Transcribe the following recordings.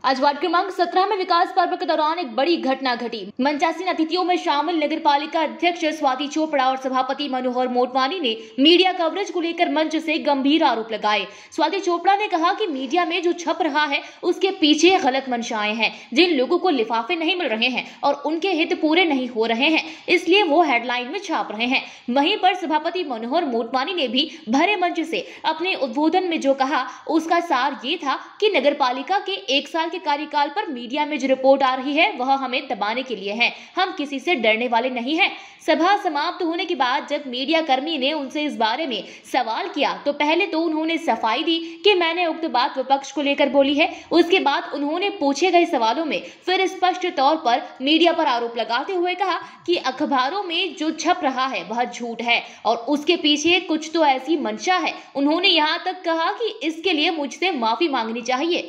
आज वार्ड क्रमांक 17 में विकास पर्व के दौरान एक बड़ी घटना घटी। मंचासीन अतिथियों में शामिल नगर पालिका अध्यक्ष स्वाति चोपड़ा और सभापति मनोहर मोटवानी ने मीडिया कवरेज को लेकर मंच से गंभीर आरोप लगाए। स्वाति चोपड़ा ने कहा कि मीडिया में जो छप रहा है उसके पीछे गलत मंशाएं हैं। जिन लोगों को लिफाफे नहीं मिल रहे हैं और उनके हित पूरे नहीं हो रहे हैं, इसलिए वो हेडलाइन में छाप रहे हैं। वहीं पर सभापति मनोहर मोटवानी ने भी भरे मंच से अपने उद्बोधन में जो कहा उसका सार ये था कि नगर पालिका के 1 साल कार्यकाल पर मीडिया में जो रिपोर्ट आ रही है वह हमें दबाने के लिए है। हम किसी से डरने वाले नहीं हैं। सभा समाप्त होने के बाद जब मीडिया कर्मी ने उनसे इस बारे में सवाल किया तो पहले तो उन्होंने सफाई दी कि मैंने उक्त बात विपक्ष को लेकर बोली है। उसके बाद उन्होंने पूछे गए सवालों में फिर स्पष्ट तौर पर मीडिया पर आरोप लगाते हुए कहा कि अखबारों में जो छप रहा है वह झूठ है और उसके पीछे कुछ तो ऐसी मंशा है। उन्होंने यहाँ तक कहा कि इसके लिए मुझसे माफी मांगनी चाहिए।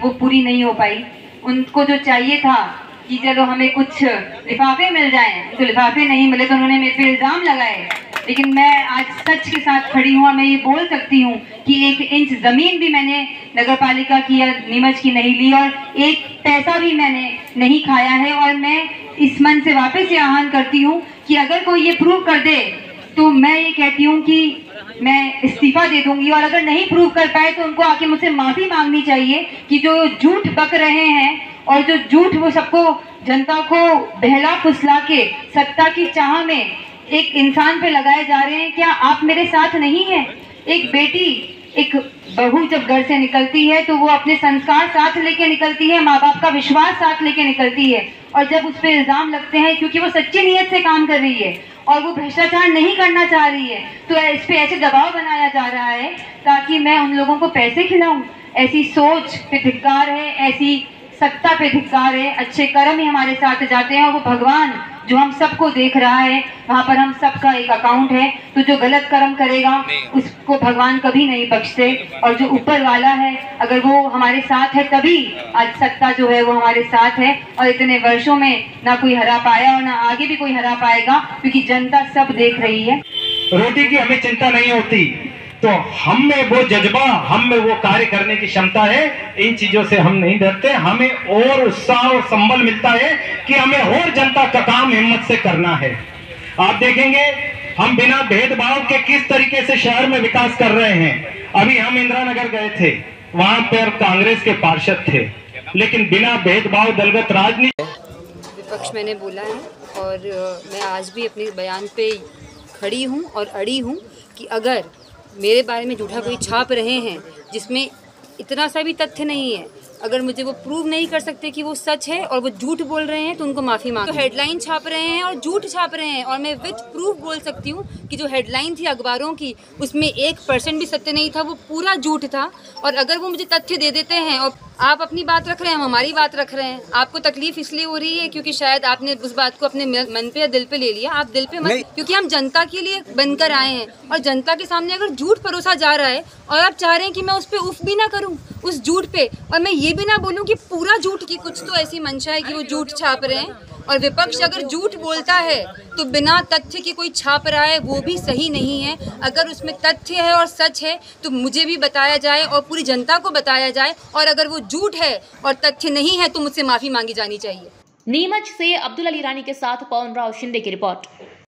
वो पूरी नहीं हो पाई। उनको जो चाहिए था कि चलो हमें कुछ लिफाफे मिल जाएं, तो लिफाफे नहीं मिले तो उन्होंने मेरे पे इल्जाम लगाए। लेकिन मैं आज सच के साथ खड़ी हूँ और मैं ये बोल सकती हूँ कि 1 इंच जमीन भी मैंने नगर पालिका की या नीमच की नहीं ली और 1 पैसा भी मैंने नहीं खाया है। और मैं इस मन से वापस ये आह्वान करती हूँ कि अगर कोई ये प्रूव कर दे तो मैं ये कहती हूँ कि मैं इस्तीफा दे दूंगी। और अगर नहीं प्रूव कर पाए तो उनको आके मुझसे माफी मांगनी चाहिए कि जो झूठ बक रहे हैं और जो झूठ वो सबको जनता को बहला फुसला के सत्ता की चाह में एक इंसान पे लगाए जा रहे हैं। क्या आप मेरे साथ नहीं हैं? एक बेटी, एक बहू जब घर से निकलती है तो वो अपने संस्कार साथ लेके निकलती है, माँ बाप का विश्वास साथ लेके निकलती है। और जब उस पर इल्जाम लगते हैं क्योंकि वो सच्ची नीयत से काम कर रही है और वो भ्रष्टाचार नहीं करना चाह रही है, तो इस पे ऐसे दबाव बनाया जा रहा है ताकि मैं उन लोगों को पैसे खिलाऊं। ऐसी सोच पे धिक्कार है, ऐसी सत्ता पे धिक्कार है। अच्छे कर्म ही हमारे साथ जाते हैं और वो भगवान जो हम सबको देख रहा है, वहाँ पर हम सबका एक अकाउंट है। तो जो गलत कर्म करेगा उसको भगवान कभी नहीं बख्शते। और जो ऊपर वाला है अगर वो हमारे साथ है तभी आज सत्ता जो है वो हमारे साथ है। और इतने वर्षों में ना कोई हरा पाया और ना आगे भी कोई हरा पाएगा, क्योंकि जनता सब देख रही है। रोटी की हमें चिंता नहीं होती, तो हम में वो जज्बा, हम में वो कार्य करने की क्षमता है। इन चीजों से हम नहीं डरते। हमें और उत्साह और संबल मिलता है कि हमें और जनता का काम हिम्मत से करना है। आप देखेंगे हम बिना भेदभाव के किस तरीके से शहर में विकास कर रहे हैं। अभी हम इंदिरा नगर गए थे, वहां पर कांग्रेस के पार्षद थे, लेकिन बिना भेदभाव दलगत राजनीति विपक्ष मैंने बोला है। और मैं आज भी अपने बयान पे खड़ी हूँ और अड़ी हूँ कि अगर मेरे बारे में झूठा कोई छाप रहे हैं जिसमें इतना सा भी तथ्य नहीं है, अगर मुझे वो प्रूव नहीं कर सकते कि वो सच है और वो झूठ बोल रहे हैं तो उनको माफ़ी मांगो। तो हेडलाइन छाप रहे हैं और झूठ छाप रहे हैं और मैं विद प्रूफ बोल सकती हूँ कि जो हेडलाइन थी अखबारों की उसमें 1% भी सत्य नहीं था, वो पूरा झूठ था। और अगर वो मुझे तथ्य दे देते हैं और आप अपनी बात रख रहे हैं, हम हमारी बात रख रहे हैं, आपको तकलीफ इसलिए हो रही है क्योंकि शायद आपने उस बात को अपने मन पे या दिल पे ले लिया। आप दिल पे मत, क्योंकि हम जनता के लिए बनकर आए हैं और जनता के सामने अगर झूठ परोसा जा रहा है और आप चाह रहे हैं कि मैं उस पर उफ भी ना करूं उस झूठ पे, और मैं ये भी ना बोलूं कि पूरा झूठ की कुछ तो ऐसी मंशा है कि वो झूठ छाप रहे हैं। और विपक्ष अगर झूठ बोलता है तो बिना तथ्य के कोई छाप रहा है वो भी सही नहीं है। अगर उसमें तथ्य है और सच है तो मुझे भी बताया जाए और पूरी जनता को बताया जाए। और अगर वो झूठ है और तथ्य नहीं है तो मुझसे माफी मांगी जानी चाहिए। नीमच से अब्दुल अली रानी के साथ पवन राव शिंदे की रिपोर्ट।